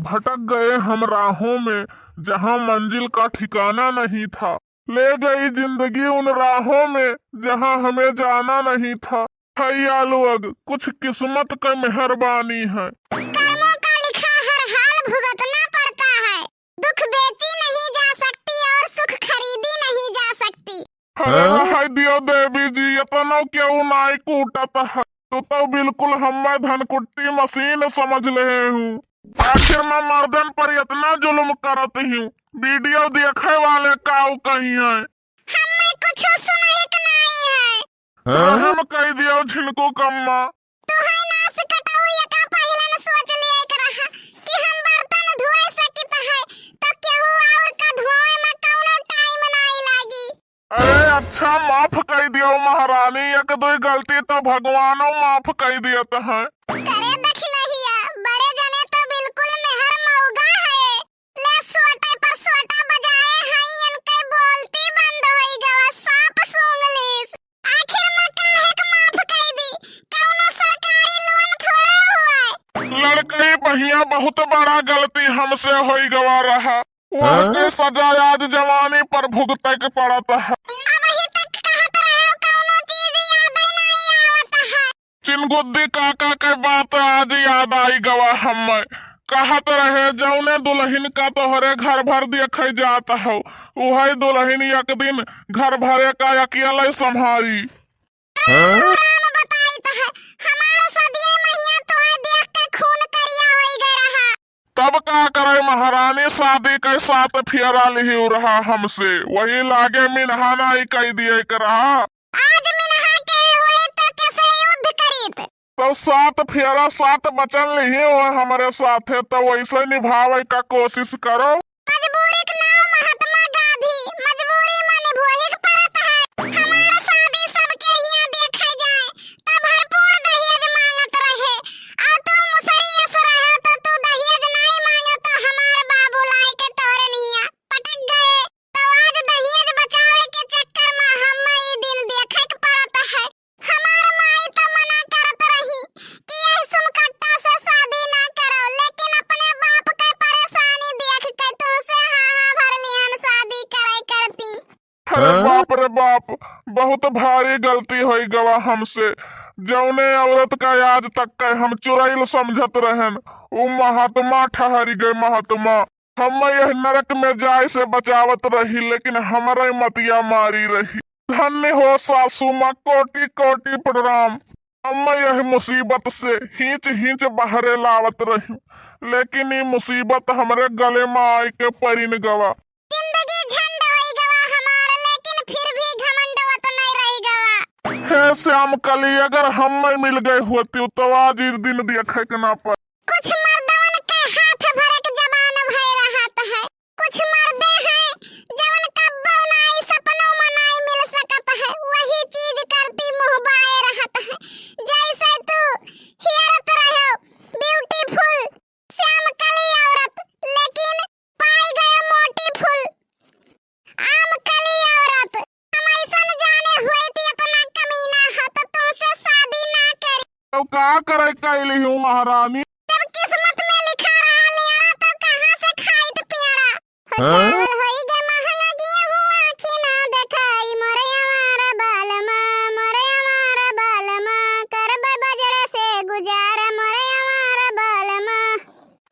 भटक गए हम राहों में, जहाँ मंजिल का ठिकाना नहीं था। ले गई जिंदगी उन राहों में, जहाँ हमें जाना नहीं था। हयालु अग कुछ किस्मत का मेहरबानी है। कर्मों का लिखा हर हाल भुगतना पड़ता है। दुख बेची नहीं जा सकती और सुख खरीदी नहीं जा सकती। हाय दियो देवी जी, इतना क्यों नाई कूटत है। तो बिल्कुल हमें धनकुट्टी मशीन समझ ले हूँ। आखिर मैं मर्दन पर इतना जुल्म करती हूँ, वीडियो देखे वाले काऊ कहीं है। हमें कुछ सुनहिक नहीं है। हम कह दियो झिनको कम्मा। तुहै नास कटाऊ एका पहिलन सोच लिया कर रहा कि हम बर्तन धोए सकित है तो केहू और का धोए में कौनो टाइम नहीं लागी। अरे अच्छा माफ कर दियो महारानी, एक दो गलती तो भगवानो माफ कर दियत है। करे दखिलहिया बड़े जने तो बिल्कुल मेहर मौगा है। ले सोटे पर सोटा बजाए हैं, इनके बोलती बंद होई गवा सांप सूंघलिस। आखिर में काहे के माफ कर दी, कौनो सरकारी लोन थोड़े हुआ। लड़कई बहिया बहुत बड़ा गलती हमसे होई गवा रहा। वह के सजा आज जवानी पर भुगते के पड़त है। अबही तक कहत रहे कौनो चीज याद नहीं आवत है। चिनगुद्दी काका के बात आज याद आई गवा हमें। कहत रहे जौने दुल्हन का तोहरे घर भर देखे जात हो, वही दुल्हन एक दिन घर भरे का अकेले संभारी। पुराण बताई तो है हमारा सदिये मैया तोहे देख के खून करिया होई गए रहा। तब का करे महारानी, शादी के साथ फेरा लिही रहा हमसे, वही लागे मिनहाना ही कह दिए के रहा। आज मिनहा के हुए तो कैसे युद्ध करीत। तो सात फेरा सात वचन लिही हुए हमारे साथे, तो वैसे निभावे का कोशिश करो। मजबूरी के नाम महात्मा गांधी, मजबूरी में निभोही के परत है। हमारा शादी सबके हिया देखे जाए तो भरपूर दहेज मांगत रहे। और तू मुसरी ऐसे रहे तो तू दहेज नहीं मांगे तो हमार बाबू लाई के तोरे निया पटक गए। तो आज दहेज बचावे के चक्कर में हमें ये दिन देखे के परत है। हमार माई तो मना करत रही कि यह सुमकट्टा से शादी ना करो, लेकिन अपने बाप के परेशानी देख के तुमसे हाँ भर लिहन शादी करे करती। अरे बाप रे बाप, बहुत भारी गलती हुई गवा हमसे। जौने औरत का आज तक के हम चुड़ैल समझत रहन, वो महात्मा ठहर गए महात्मा। हम यह नरक में जाए से बचावत रही, लेकिन हमारे मतिया मारी रही। धन्य हो सासू माँ, कोटि कोटि प्रणाम। हम यह मुसीबत से हिंच हिंच बहरे लावत रही, लेकिन ये मुसीबत हमरे गले में आई के परिन गवा। जिंदगी झंड होई गवा हमार, लेकिन फिर भी घमंडवत नहीं रही गवा। हे श्याम कली, अगर हम मिल गए होती तो आज इस दिन देखे के ना पर। कुछ मर्दवन के हाथ भरे के जबान भय रहत है। कुछ मर्दे हैं जवन कब्बो नाई सपनों में नाई मिल सकत है, वही चीज करती मुंह बाए रहत है। जैसे तू हियरत रहो ब्यूटीफुल श्याम कली औरत, लेकिन पाई गए मोटी फुल आम कली औरत। हम ऐसन जाने हुए थी इतना कमीना है तो तुमसे शादी ना करी। तो का करे कैली हूँ महारानी। जब किस्मत में लिखा रहा लेना तो कहाँ से खाई तो पियरा। चावल होई गे महंगा गेहूं आँखी ना देखाई। मोरे हमारा बालमा, मोरे हमारा बालमा, करबे बजरे से गुजारा मोरे हमारा बालमा।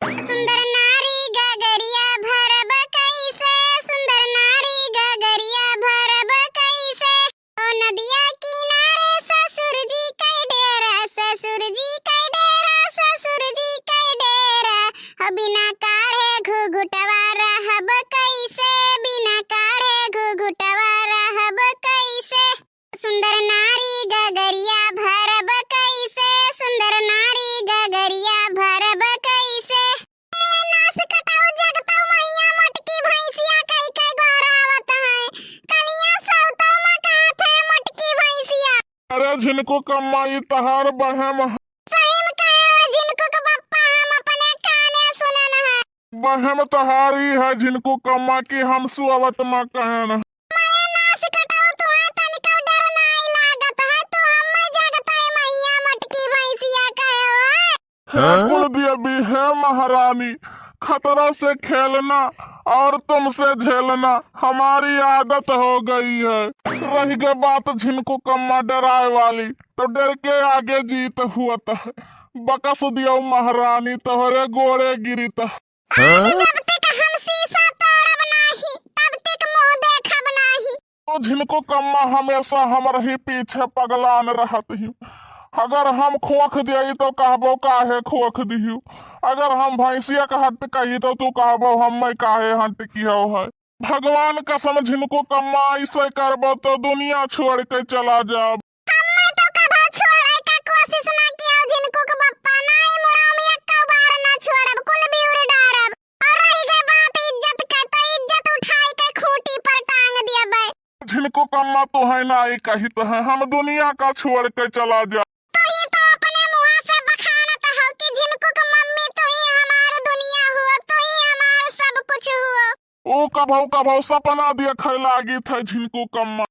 सुंदर नारी गगरिया भरब कैसे, सुंदर नारी गगरिया भरब कैसे। ओ नदिया किनारे ससुर जी के डेरा, ससुर जी के डेरा, ससुर जी के डेरा। हो बिना काढ़े घुघुटवा रहब कैसे, बिना काढ़े घुघुटवा रहब कैसे। सुंदर नारी गगरिया भरब कैसे, सुंदर नारी गगरिया भरब कैसे। नास कटाऊ जगताऊ मैया मटकी भैंसिया कई कई गौरावत है। कलिया सौता में कहा थे मटकी भैंसिया। अरे झिनको कमाई तहार बहम है। सही में कहे जिनको के बप्पा हम अपने काने सुनन है। बहम तहारी है झिनको कमा की हम सुअवत न कहन। मैं नास कटाऊ तुहे तनिको डर नहीं लागत है। तू हमें जगताई मैया मटकी भैंसिया कहे होए। है कुल देवी है महारानी, खतरा से खेलना और तुमसे झेलना हमारी आदत हो गई है। रही गई बात झिनको कम्मा डराए वाली, तो डर के आगे जीत हुआ था। बकस दियो महारानी तोहरे गोड़े गिरी था। जब तक हम शीशा तोड़ब नाही, तब तक मुंह देखब नाही। तो झिनको कम्मा हमेशा हमर ही पीछे पगलान रहत ही। अगर हम खोख दियई तो कहबो काहे खोख दिहु, अगर हम भैंसिया का हट कही तो तू कहबो हम काहे हट कियो है। भगवान कसम झिनको कम्मा ऐसे करबो तो दुनिया छोड़ के चला जाब। हम्मे तो कभो छोड़े का कोशिश ना कियो जिनको के बप्पा, नहीं मुराम एक बार ना छोड़ब, कुल बिउर डारब। और रही गई बात इज्जत के, तो इज्जत उठाई के खूंटी पर टांग दियबै। झिनको कम्मा तो है ना ही कही तो है, हम दुनिया का छोड़ के चला जा। तो ही तो अपने मुंह से बखानत हो कि झिनको के मम्मी तो ही हमार दुनिया हुआ, तो ही हमार सब कुछ हुआ। ओ कभौ कभौ सपना दिया लागी था झिनको कम्मा।